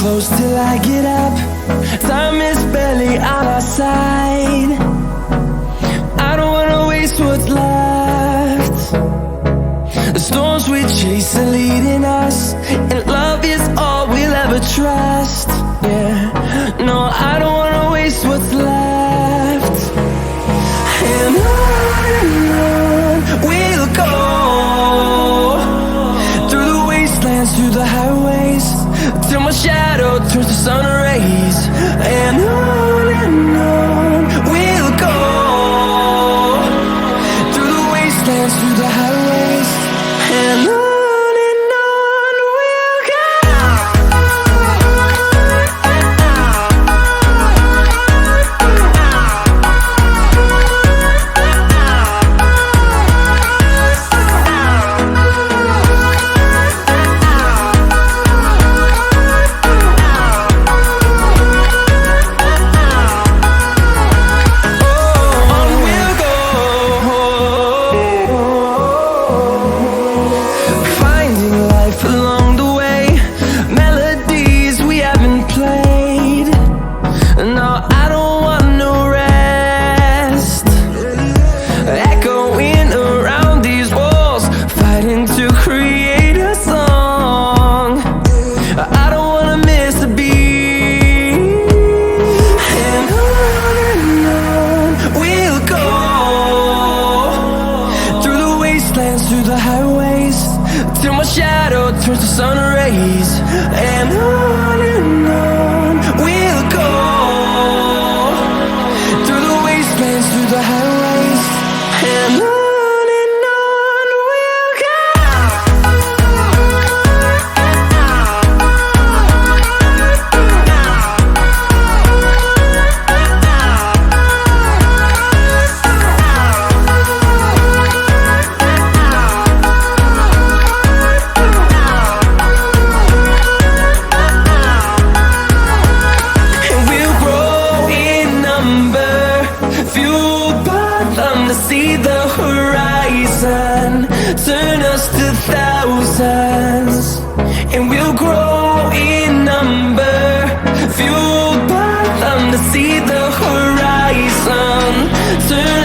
close till I get up. Time is barely on our side. I don't wanna waste what's left. The storms we chase are leading us, and love is all we'll ever trust. Yeah, no, I don't wanna waste what's left. And on we'll go, through the wastelands, through the highways, till my shadow turns to sun rays. And on we'll go, through the wastelands, through the highways, and on we'll go. Through the highways, till my shadow turns to sun rays. And on we'll go, through the wastelands, through the highways, and on we'll go. See the horizon, turn us to thousands, and we'll grow in number, fueled by them to see the horizon, turn